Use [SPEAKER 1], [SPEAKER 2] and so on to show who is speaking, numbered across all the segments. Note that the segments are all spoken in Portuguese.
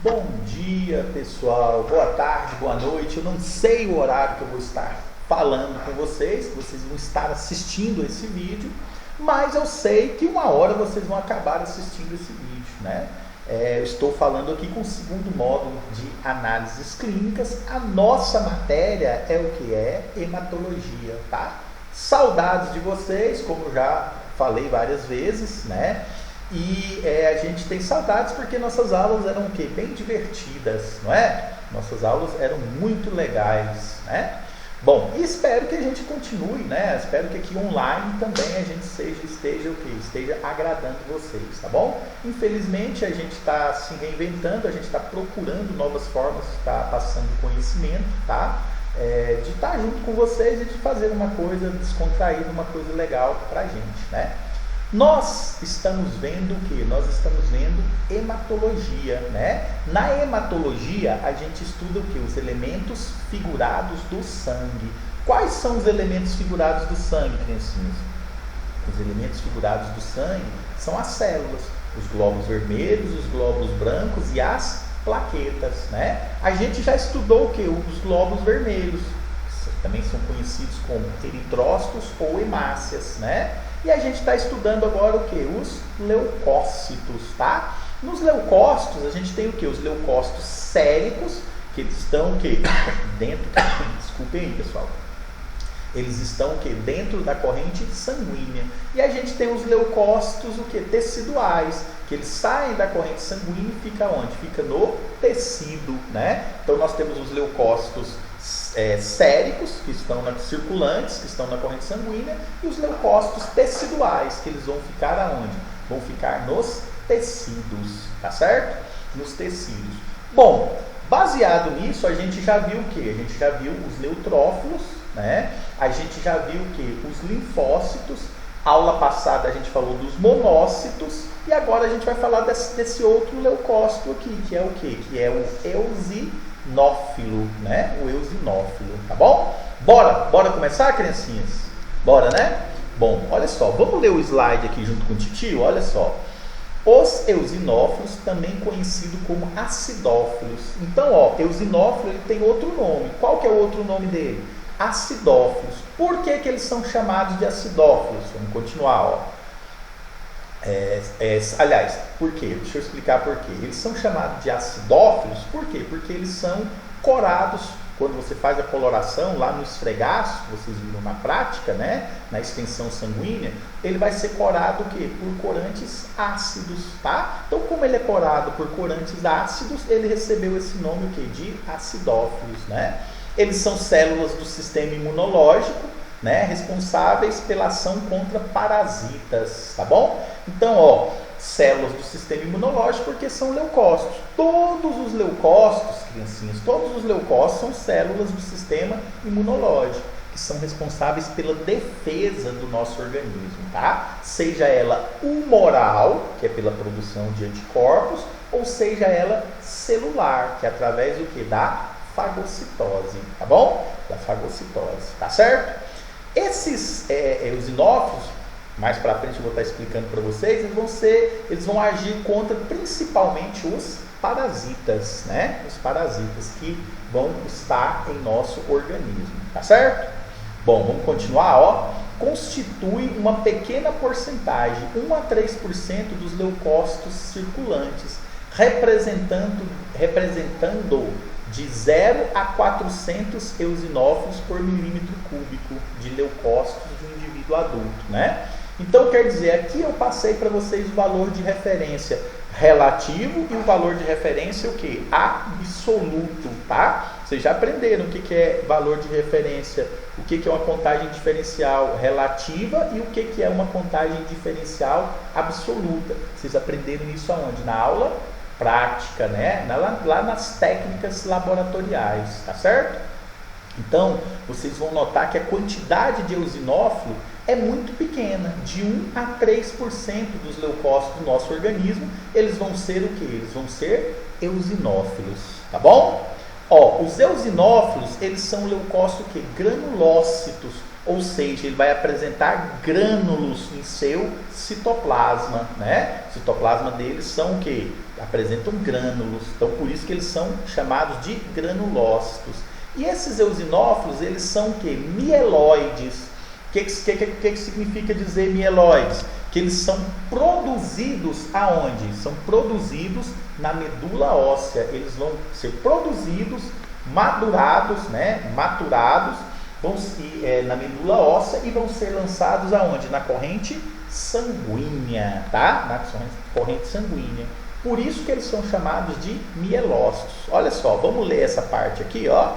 [SPEAKER 1] Bom dia, pessoal. Boa tarde, boa noite. Eu não sei o horário que eu vou estar falando com vocês, que vocês vão estar assistindo esse vídeo, mas eu sei que uma hora vocês vão acabar assistindo esse vídeo, né? Eu estou falando aqui com o segundo módulo de análises clínicas. A nossa matéria é o que é hematologia, tá? Saudades de vocês, como eu já falei várias vezes, né? E a gente tem saudades porque nossas aulas eram o quê? Bem divertidas, não é? Nossas aulas eram muito legais, né? Bom, e espero que a gente continue, né? Espero que aqui online também a gente esteja agradando vocês, tá bom? Infelizmente a gente está se reinventando, a gente está procurando novas formas de estar passando conhecimento, tá? De estar junto com vocês e de fazer uma coisa descontraída, uma coisa legal pra gente, né? Nós estamos vendo o que? Nós estamos vendo hematologia, né? Na hematologia, a gente estuda o que? Os elementos figurados do sangue. Quais são os elementos figurados do sangue, criancinhas? Os elementos figurados do sangue são as células, os glóbulos vermelhos, os glóbulos brancos e as plaquetas, né? A gente já estudou o que? Os glóbulos vermelhos, que também são conhecidos como eritrócitos ou hemácias, né? E a gente está estudando agora o que? Os leucócitos, tá? Nos leucócitos, a gente tem o que? Os leucócitos séricos, que eles estão o quê? Dentro, desculpem aí, pessoal. Eles estão o quê? Dentro da corrente sanguínea. E a gente tem os leucócitos o quê? Teciduais, que eles saem da corrente sanguínea e fica onde? Fica no tecido, né? Então nós temos os leucócitos séricos, que estão circulantes, que estão na corrente sanguínea, e os leucócitos teciduais, que eles vão ficar aonde? Vão ficar nos tecidos, tá certo? Nos tecidos. Bom, baseado nisso, a gente já viu o que? A gente já viu os neutrófilos, né? A gente já viu o que? Os linfócitos. Aula passada a gente falou dos monócitos, e agora a gente vai falar desse outro leucócito aqui, que é o que? Que é o eosinófilo, né? O eosinófilo, tá bom? Bora começar, criancinhas? Bora, né? Bom, olha só, vamos ler o slide aqui junto com o titio, olha só. Os eosinófilos, também conhecido como acidófilos. Então, ó, eosinófilo ele tem outro nome. Qual que é o outro nome dele? Acidófilos. Por que eles são chamados de acidófilos? Vamos continuar, ó. Aliás, por quê? Deixa eu explicar por quê. Eles são chamados de acidófilos, por quê? Porque eles são corados, quando você faz a coloração lá no esfregaço, vocês viram na prática, né? Na extensão sanguínea, ele vai ser corado o quê? Por corantes ácidos, tá? Então, como ele é corado por corantes ácidos, ele recebeu esse nome o quê? De acidófilos, né? Eles são células do sistema imunológico, né, responsáveis pela ação contra parasitas, tá bom? Então, ó, células do sistema imunológico porque são leucócitos. Todos os leucócitos, criancinhas, todos os leucócitos são células do sistema imunológico, que são responsáveis pela defesa do nosso organismo, tá? Seja ela humoral, que é pela produção de anticorpos, ou seja ela celular, que é através do que? Da fagocitose, tá bom? Da fagocitose, tá certo? Esses eosinófilos, mais para frente eu vou estar explicando para vocês, eles vão agir contra principalmente os parasitas, né? Os parasitas que vão estar em nosso organismo, tá certo? Bom, vamos continuar, ó. Constitui uma pequena porcentagem, 1 a 3% dos leucócitos circulantes, representando de 0 a 400 eosinófilos por milímetro cúbico de leucócitos de um indivíduo adulto, né? Então, quer dizer, aqui eu passei para vocês o valor de referência relativo e o valor de referência o que? Absoluto, tá? Vocês já aprenderam o que é valor de referência, o que é uma contagem diferencial relativa e o que é uma contagem diferencial absoluta. Vocês aprenderam isso aonde? Na aula prática, né? Lá nas técnicas laboratoriais, tá certo? Então, vocês vão notar que a quantidade de eosinófilo é muito pequena, de 1 a 3% dos leucócitos do nosso organismo, eles vão ser o que? Eles vão ser eosinófilos, tá bom? Ó, os eosinófilos, eles são leucócitos que granulócitos, ou seja, ele vai apresentar grânulos em seu citoplasma, né? O citoplasma deles são o quê? Apresentam grânulos, então por isso que eles são chamados de granulócitos. E esses eosinófilos, eles são o quê? Mieloides. O que significa dizer mieloides? Que eles são produzidos aonde? São produzidos na medula óssea. Eles vão ser produzidos, madurados, né? Maturados na medula óssea e vão ser lançados aonde? Na corrente sanguínea, tá? Na corrente sanguínea. Por isso que eles são chamados de mielócitos. Olha só, vamos ler essa parte aqui, ó.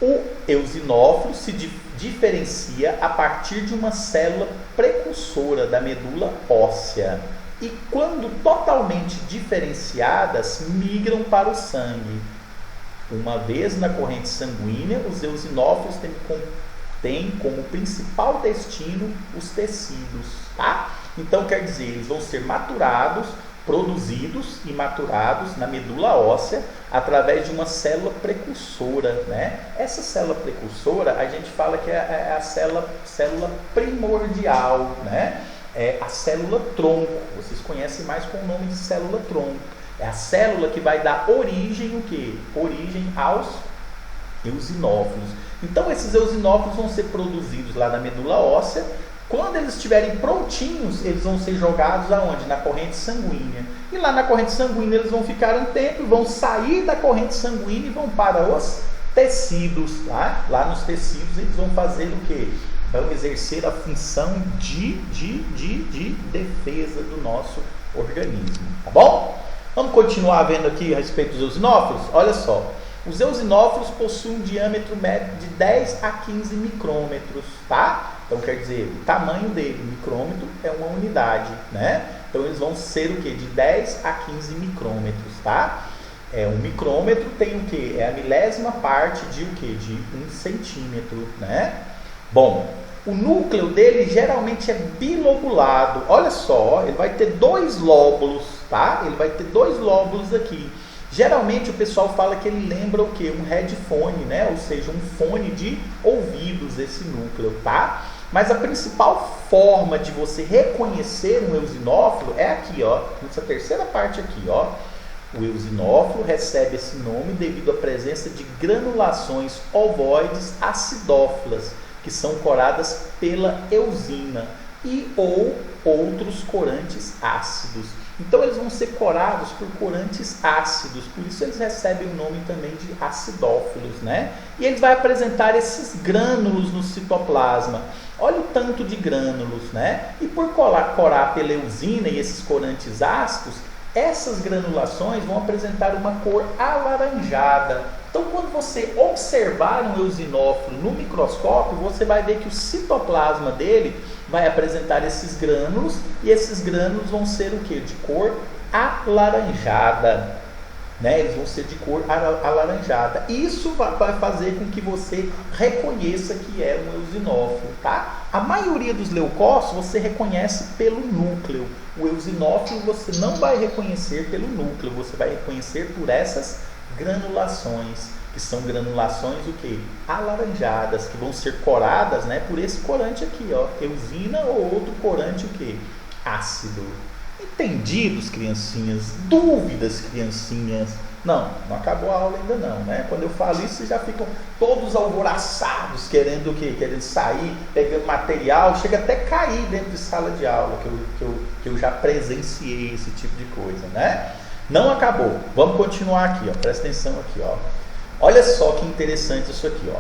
[SPEAKER 1] O eosinófilo se diferencia a partir de uma célula precursora da medula óssea e, quando totalmente diferenciadas, migram para o sangue. Uma vez na corrente sanguínea, os eosinófilos têm como principal destino os tecidos, tá? Então, quer dizer, eles vão ser maturados, produzidos e maturados na medula óssea através de uma célula precursora, né? Essa célula precursora a gente fala que é a célula primordial, né? É a célula tronco. Vocês conhecem mais com o nome de célula tronco. É a célula que vai dar origem o quê? Origem aos eosinófilos. Então esses eosinófilos vão ser produzidos lá na medula óssea. Quando eles estiverem prontinhos, eles vão ser jogados aonde? Na corrente sanguínea. E lá na corrente sanguínea eles vão ficar um tempo, vão sair da corrente sanguínea e vão para os tecidos. Tá? Lá nos tecidos eles vão fazer o quê? Vão exercer a função de defesa do nosso organismo. Tá bom? Vamos continuar vendo aqui a respeito dos eosinófilos? Olha só. Os eosinófilos possuem um diâmetro médio de 10 a 15 micrômetros, tá? Então, quer dizer, o tamanho dele, micrômetro, é uma unidade, né? Então, eles vão ser o quê? De 10 a 15 micrômetros, tá? Um micrômetro tem o quê? É a milésima parte de o quê? De 1 centímetro, né? Bom, o núcleo dele geralmente é bilobulado. Olha só, ele vai ter 2 lóbulos, tá? Ele vai ter 2 lóbulos aqui. Geralmente o pessoal fala que ele lembra o quê? Um headphone, né? Ou seja, um fone de ouvidos, esse núcleo, tá? Mas a principal forma de você reconhecer um eosinófilo é aqui, ó, nessa terceira parte aqui, ó. O eosinófilo recebe esse nome devido à presença de granulações ovoides acidófilas, que são coradas pela eosina e ou outros corantes ácidos. Então eles vão ser corados por corantes ácidos, por isso eles recebem o nome também de acidófilos, né? E eles vão apresentar esses grânulos no citoplasma. Olha o tanto de grânulos, né? E por corar pela eosina e esses corantes ácidos, essas granulações vão apresentar uma cor alaranjada. Então, quando você observar um eosinófilo no microscópio, você vai ver que o citoplasma dele vai apresentar esses grânulos, e esses grânulos vão ser o quê? De cor alaranjada, né? Eles vão ser de cor alaranjada. Isso vai fazer com que você reconheça que é um eosinófilo, tá? A maioria dos leucócitos você reconhece pelo núcleo. O eosinófilo você não vai reconhecer pelo núcleo, você vai reconhecer por essas granulações, que são granulações o quê? Alaranjadas, que vão ser coradas, né, por esse corante aqui, ó, eosina ou outro corante o quê? Ácido. Entendidos, criancinhas? Dúvidas, criancinhas? Não acabou a aula ainda não, né? Quando eu falo isso, vocês já ficam todos alvoroçados, querendo o quê? Querendo sair, pegando material, chega até cair dentro de sala de aula, que eu já presenciei esse tipo de coisa, né? Não acabou. Vamos continuar aqui, ó. Presta atenção aqui, ó. Olha só que interessante isso aqui, ó.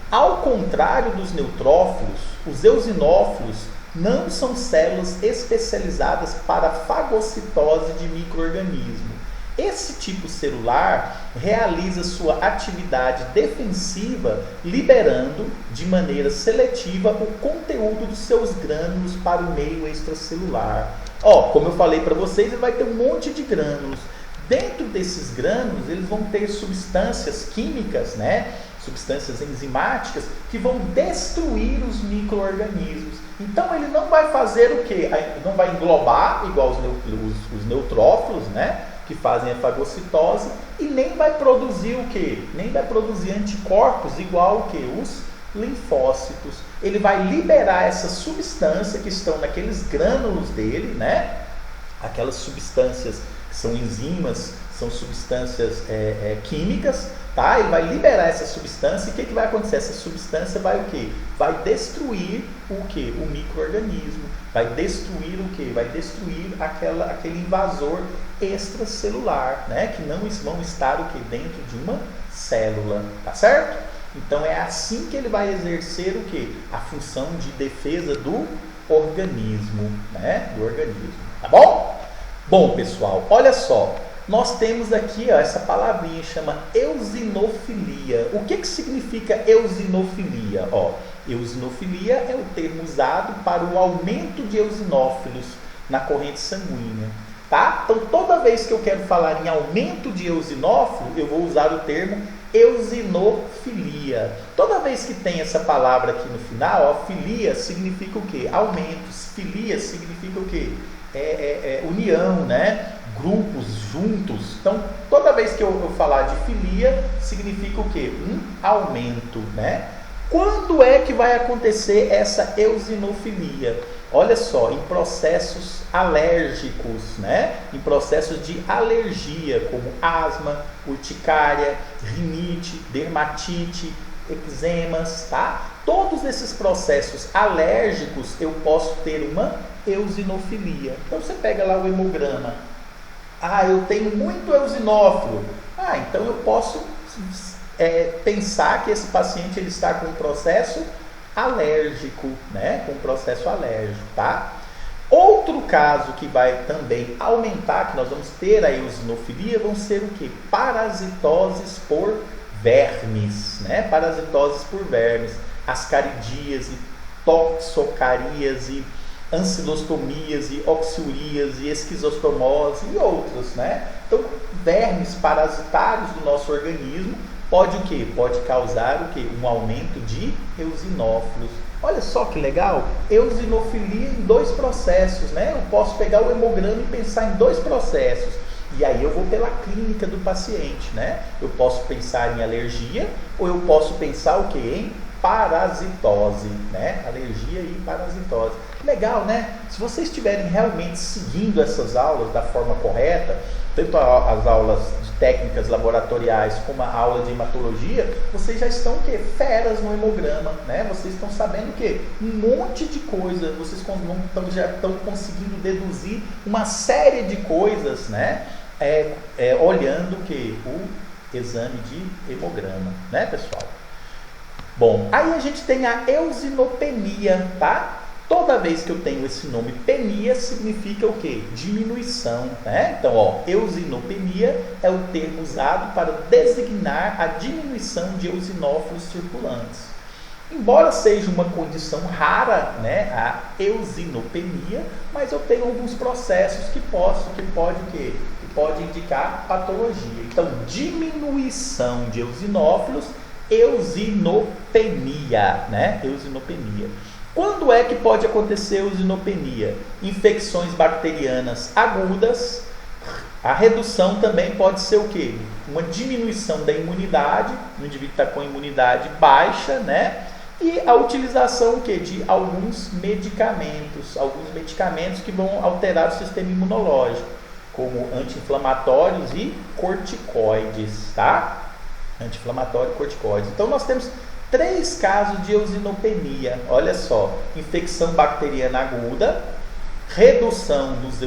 [SPEAKER 1] Ao contrário dos neutrófilos, os eosinófilos não são células especializadas para fagocitose de micro-organismo. Esse tipo celular realiza sua atividade defensiva liberando de maneira seletiva o conteúdo dos seus grânulos para o meio extracelular. Ó, como eu falei para vocês, ele vai ter um monte de grânulos. Dentro desses grânulos, eles vão ter substâncias químicas, né? Substâncias enzimáticas que vão destruir os micro-organismos. Então ele não vai fazer o quê? Não vai englobar igual os neutrófilos, né? Que fazem a fagocitose, e nem vai produzir o quê? Nem vai produzir anticorpos igual o quê? Os linfócitos, ele vai liberar essa substância que estão naqueles grânulos dele, né? Aquelas substâncias que são enzimas, são substâncias químicas, tá? Ele vai liberar essa substância e o que vai acontecer? Essa substância vai o quê? Vai destruir o quê? O micro-organismo. Vai destruir o quê? Vai destruir aquele invasor extracelular, né? Que não vão estar o quê? Dentro de uma célula, tá certo? Então é assim que ele vai exercer o quê? A função de defesa do organismo, né? Do organismo, tá bom? Bom, pessoal, olha só. Nós temos aqui essa palavrinha, chama eosinofilia. O que significa eosinofilia? Eosinofilia é o termo usado para o aumento de eosinófilos na corrente sanguínea. Tá? Então, toda vez que eu quero falar em aumento de eosinófilo, eu vou usar o termo eosinofilia. Toda vez que tem essa palavra aqui no final, filia significa o quê? Aumentos. Filia significa o quê? União, né? Grupos, juntos. Então, toda vez que eu falar de filia, significa o quê? Um aumento, né? Quando é que vai acontecer essa eosinofilia? Olha só, em processos alérgicos, né? Em processos de alergia, como asma, urticária, rinite, dermatite, eczemas, tá? Todos esses processos alérgicos eu posso ter uma eosinofilia. Então você pega lá o hemograma. Eu tenho muito eosinófilo. Então eu posso pensar que esse paciente ele está com um processo alérgico, né? Com um processo alérgico, tá? Outro caso que vai também aumentar, que nós vamos ter a eosinofilia, vão ser o quê? Parasitoses por vermes, né? Parasitoses por vermes, ascaridíase, toxocaríase, ancilostomias, oxiúrias, esquizostomose e outros, né? Então, vermes parasitários do nosso organismo pode o quê? Pode causar o quê? Um aumento de eosinófilos. Olha só que legal! Eosinofilia em dois processos, né? Eu posso pegar o hemograma e pensar em dois processos. E aí eu vou pela clínica do paciente, né? Eu posso pensar em alergia ou eu posso pensar o quê? Em parasitose, né? Alergia e parasitose. Legal, né? Se vocês estiverem realmente seguindo essas aulas da forma correta, tanto as aulas de técnicas laboratoriais como a aula de hematologia, vocês já estão feras no hemograma, né? Vocês estão sabendo um monte de coisa, vocês já estão conseguindo deduzir uma série de coisas, né? Olhando o exame de hemograma, né, pessoal? Bom, aí a gente tem a eosinopenia, tá? Toda vez que eu tenho esse nome penia, significa o quê? Diminuição, né? Então, eosinopenia é o termo usado para designar a diminuição de eosinófilos circulantes. Embora seja uma condição rara, né, a eosinopenia, mas eu tenho alguns processos que pode indicar patologia. Então, diminuição de eosinófilos, eosinopenia, né? Eosinopenia. Quando é que pode acontecer eosinopenia? Infecções bacterianas agudas. A redução também pode ser o quê? Uma diminuição da imunidade, o indivíduo está com a imunidade baixa, né? E a utilização o quê? De alguns medicamentos que vão alterar o sistema imunológico, como anti-inflamatórios e corticoides, tá? Anti-inflamatório e corticoides. Então nós temos 3 casos de eosinopenia. Olha só, infecção bacteriana aguda, redução dos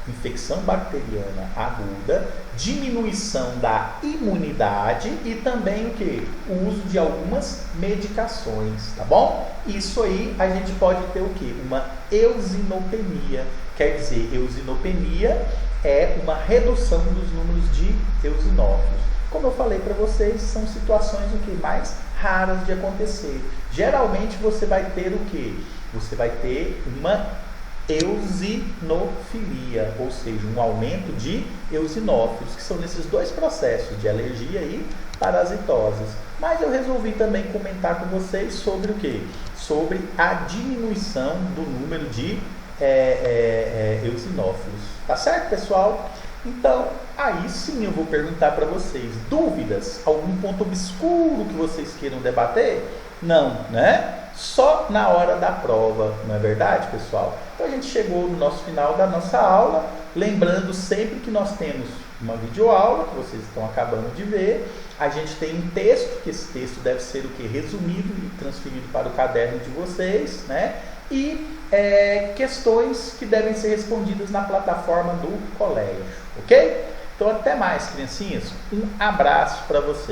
[SPEAKER 1] infecção bacteriana aguda, diminuição da imunidade e também o quê? O uso de algumas medicações, tá bom? Isso aí a gente pode ter o quê? Uma eosinopenia. Quer dizer, eosinopenia é uma redução dos números de eosinófilos. Como eu falei para vocês, são situações o que mais raras de acontecer. Geralmente você vai ter o quê? Você vai ter uma eosinofilia, ou seja, um aumento de eosinófilos, que são nesses dois processos de alergia e parasitoses. Mas eu resolvi também comentar com vocês sobre o quê? Sobre a diminuição do número de eosinófilos. Tá certo, pessoal? Então, aí sim eu vou perguntar para vocês, dúvidas? Algum ponto obscuro que vocês queiram debater? Não, né? Só na hora da prova, não é verdade, pessoal? Então a gente chegou no nosso final da nossa aula, lembrando sempre que nós temos uma videoaula, que vocês estão acabando de ver, a gente tem um texto, que esse texto deve ser o que? Resumido e transferido para o caderno de vocês, né? E questões que devem ser respondidas na plataforma do colégio, ok? Então até mais, criancinhas, um abraço para vocês.